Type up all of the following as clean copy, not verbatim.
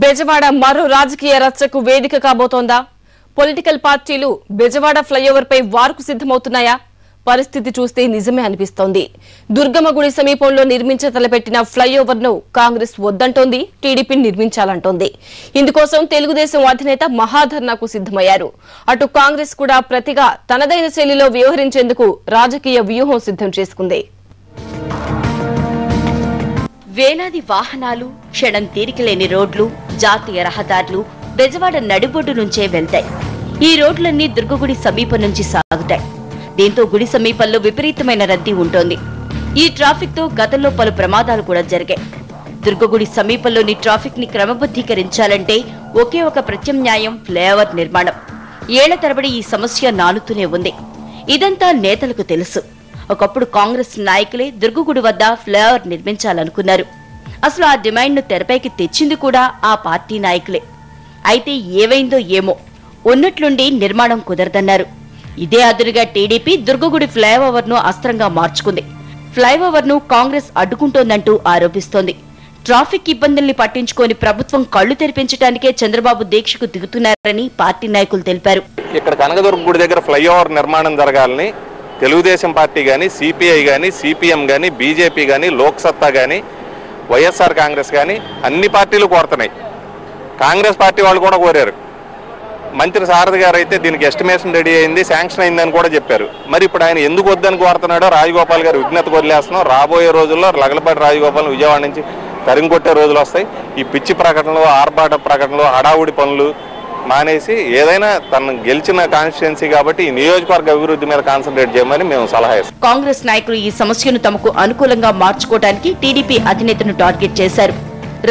బెజవాడ మరో రాజకీయ రచ్చకు వేదిక కాబోతోందా? పొలిటికల్ పార్టీలు బెజవాడ ఫ్లైఓవర్ పై వార్కు సిద్ధమవుతున్నాయా? పరిస్థితి చూస్తే నిజమే అనిపిస్తోంది. దుర్గమ్మ గుడి సమీపంలో నిర్మించ తలపెట్టిన ఫ్లైఓవర్ ను కాంగ్రెస్ వద్దంటోంది, టీడీపీ నిర్మించాలంటోంది. ఇందుకోసం తెలుగుదేశం అధినేత మహాధర్నాకు సిద్ధమయ్యారు. అటు కాంగ్రెస్ కూడా ప్రతిగా తనదైన శైలిలో వ్యవహరించేందుకు రాజకీయ వ్యూహం సిద్ధం చేసుకుంది. వేలాది వాహనాలు, క్షణం తీరికలేని రోడ్లు, జాతీయ రహదారులు బెజవాడ నడిబొడ్డు నుంచే వెళ్తాయి. ఈ రోడ్లన్నీ దుర్గగుడి సమీపం నుంచి సాగుతాయి. దీంతో గుడి సమీపంలో విపరీతమైన రద్దీ ఉంటోంది. ఈ ట్రాఫిక్ తో గతంలో పలు ప్రమాదాలు కూడా జరిగాయి. దుర్గగుడి సమీపంలోని ట్రాఫిక్ ని క్రమబద్దీకరించాలంటే ఒకే ఒక ప్రత్యామ్నాయం ఫ్లైఓవర్ నిర్మాణం. ఏళ్ల తరబడి ఈ సమస్య నానుతూనే ఉంది. ఇదంతా నేతలకు తెలుసు. ఒకప్పుడు కాంగ్రెస్ నాయకులే దుర్గగుడి వద్ద ఫ్లైఓవర్ నిర్మించాలనుకున్నారు. అసలు ఆ డిమాండ్ ను తెరపైకి తెచ్చింది కూడా ఆ పార్టీ నాయకులే. అయితే ఏవైందో ఏమో, ఉన్నట్లుండి నిర్మాణం కుదరదన్నారు. ఇదే అదురుగా టీడీపీ దుర్గగుడి ఫ్లైఓవర్ ను అస్త్రంగా మార్చుకుంది. ఫ్లైఓవర్ ను కాంగ్రెస్ అడ్డుకుంటోందంటూ ఆరోపిస్తోంది. ట్రాఫిక్ ఇబ్బందుల్ని పట్టించుకొని ప్రభుత్వం కళ్లు తెరిపించడానికే చంద్రబాబు దీక్షకు దిగుతున్నారని పార్టీ నాయకులు తెలిపారు. ఇక్కడ కనకదుర్గ గుడి దగ్గర ఫ్లైఓవర్ నిర్మాణం జరగాలని తెలుగుదేశం పార్టీ గాని, సిపిఐ గాని, సిపిఎం గాని, బీజేపీ గాని, లోక్సత్తా గాని, వైఎస్ఆర్ కాంగ్రెస్ గాని అన్ని పార్టీలు కోరుతున్నాయి. కాంగ్రెస్ పార్టీ వాళ్ళు కూడా కోరారు. మంత్రి సారథి గారు అయితే దీనికి ఎస్టిమేషన్ రెడీ అయింది, శాంక్షన్ అయిందని కూడా చెప్పారు. మరి ఇప్పుడు ఆయన ఎందుకు వద్దని కోరుతున్నాడో రాజగోపాల్ గారు విజ్ఞతకు వదిలేస్తున్నాం. రాబోయే రోజుల్లో లగలపాటి రాజగోపాల్ విజయవాడ నుంచి తరిమికొట్టే రోజులు వస్తాయి. ఈ పిచ్చి ప్రకటనలు, ఆర్భాట ప్రకటనలు, హడావుడి పనులు మానేసి ఏదైనా తను గెలిచిన కాన్స్టిట్యుయెన్సీ కాబట్టి ఈ నియోజకవర్గ అభివృద్ధి మీద కాన్సన్ట్రేట్ చేయమని మేము సలహా ఇస్తాం. కాంగ్రెస్ నాయకులు ఈ సమస్యను తమకు అనుకూలంగా మార్చుకోవడానికి టీడీపీ అధినేతను టార్గెట్ చేశారు.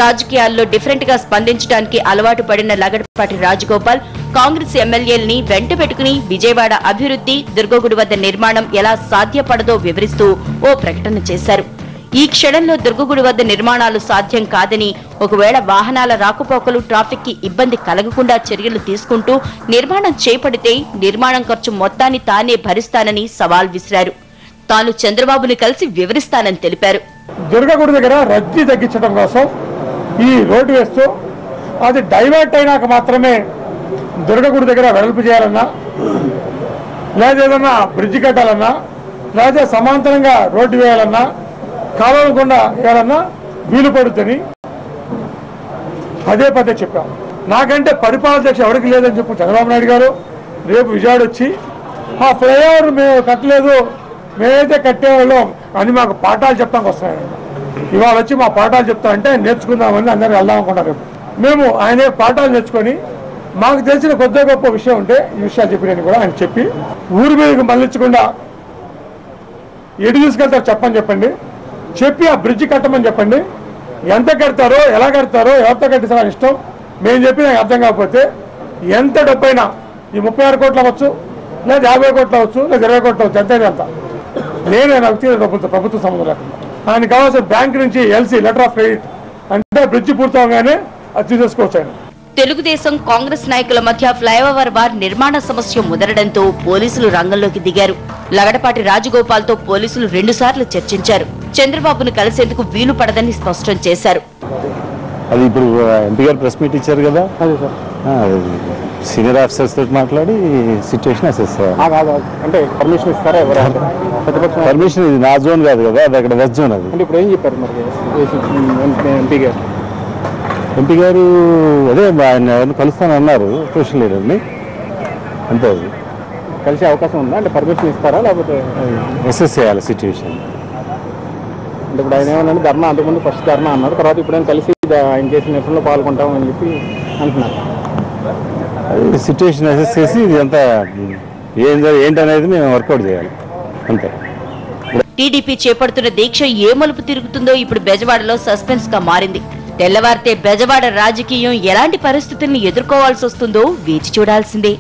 రాజకీయాల్లో డిఫరెంట్ గా స్పందించడానికి అలవాటు పడిన లగడపాటి రాజగోపాల్ కాంగ్రెస్ ఎమ్మెల్యేలని వెంట పెట్టుకుని విజయవాడ అభివృద్ధి, దుర్గగుడి వద్ద నిర్మాణం ఎలా సాధ్యపడదో వివరిస్తూ ఓ ప్రకటన చేశారు. ఈ క్షణంలో దుర్గగుడి వద్ద నిర్మాణాలు సాధ్యం కాదని, ఒకవేళ వాహనాల రాకపోకలు, ట్రాఫిక్ కి ఇబ్బంది కలగకుండా చర్యలు తీసుకుంటూ నిర్మాణం చేపడితే నిర్మాణం ఖర్చు మొత్తాన్ని తానే భరిస్తానని సవాల్ విసిరారు. తాను చంద్రబాబుని కలిసి వివరిస్తానని తెలిపారు. దుర్గగుడి దగ్గర రద్దీ తగ్గించడం కోసం ఈ రోడ్డు వేస్తూ అది డైవర్ట్ అయినాక మాత్రమే దుర్గగుడి దగ్గర వెడల్పు చేయాలన్నా, లేదా ఏదన్నా బ్రిడ్జి కట్టాలన్నా, లేదా సమాంతరంగా రోడ్డు వేయాలన్నా, కావాలకుండా వేయాలన్నా వీలు పడుతుంది పదే పదే చెప్పాం. నాకంటే పరిపాలన ఎవరికి లేదని చెప్పు చంద్రబాబు నాయుడు గారు రేపు విజయవాడ వచ్చి ఆ ఫ్లైఓవర్ మేము కట్టలేదు, మేమైతే కట్టేవాళ్ళం అని మాకు పాఠాలు చెప్తానికి వస్తున్నాయండి. ఇవాళ వచ్చి మా పాఠాలు చెప్తామంటే నేర్చుకుందామని అందరూ వెళ్దాం అనుకుంటారు. మేము ఆయన పాఠాలు నేర్చుకొని మాకు తెలిసిన కొద్ది గొప్ప విషయం ఉంటే ఈ విషయాలు చెప్పినని కూడా ఆయన చెప్పి ఊరి మీదకి మళ్ళించకుండా ఎటు తీసుకెళ్తారో చెప్పండి, చెప్పి ఆ బ్రిడ్జి కట్టమని చెప్పండి. ఎంత కడతారో, ఎలా కడతారో, ఎవరితో కట్టిస్తారో ఇష్టం. మేము చెప్పి నాకు అర్థం కాకపోతే ఎంత డబ్బైనా ఈ 36 కోట్లు అవ్వచ్చు, లేదా 50 కోట్లు అవ్వచ్చు, లేదా 20 కోట్లు అవ్వచ్చు, ఎంతైనా వెళ్తా. నేనే నాకు ప్రభుత్వ సంబంధం లేకుండా ఆయన కావాల్సిన బ్యాంక్ నుంచి ఎల్సీ లెటర్ ఆఫ్ క్రెడిట్ అంటే బ్రిడ్జి పూర్తవగానే అది తీసేసుకోవచ్చు ఆయన. తెలుగుదేశం, కాంగ్రెస్ నాయకుల మధ్య ఫ్లైఓవర్ వార్ నిర్మాణ సమస్య ముదరడంతో పోలీసులు రంగంలోకి దిగారు. లగడపాటి రాజగోపాల్ తో పోలీసులు 2 సార్లు చర్చించారు. చంద్రబాబును కలిసేందుకు వీలు పడదని స్పష్టం చేశారు. అది ఇప్పుడు ఎంపీ గారు ప్రెస్ మీట్ ఇచ్చారు కదా, సీనియర్ ఆఫీసర్స్ తోటి మాట్లాడి సిచ్యువేషన్ అసెస్ అంటే పర్మిషన్ ఇస్తారా? పర్మిషన్ ఇది నా జోన్ కాదు కదా, అది అక్కడ వెస్ట్ జోన్. అది ఇప్పుడు ఏం చెప్పారు మరి ఎంపీ గారు? అదే ఆయన ఎవరిని కలుస్తానన్నారు, సోషల్ లీడర్ని, అంతే. అది కలిసే అవకాశం ఉందా? అంటే పర్మిషన్ ఇస్తారా లేకపోతే అసెస్ చేయాలి సిచ్యువేషన్. అంటే ఇప్పుడు ఆయన ఏమన్నా ధర్నా, అంతకుముందు ఫస్ట్ ధర్నా అన్నారు, తర్వాత ఇప్పుడు ఆయన కలిసి ఆయన చేసిన నిరసనలో పాల్గొంటామని చెప్పి అంటున్నారు. అది సిచ్యువేషన్ అసెస్ చేసి ఇది అంతా ఏంటనేది మేము వర్కౌట్ చేయాలి, అంతే. టీడీపీ చేపడుతున్న దీక్ష ఏ మలుపు తిరుగుతుందో ఇప్పుడు బెజవాడలో సస్పెన్స్ గా మారింది. తెల్లవారితే బెజవాడ రాజకీయం ఎలాంటి పరిస్థితుల్ని ఎదుర్కోవాల్సి వస్తుందో వేచి చూడాల్సిందే.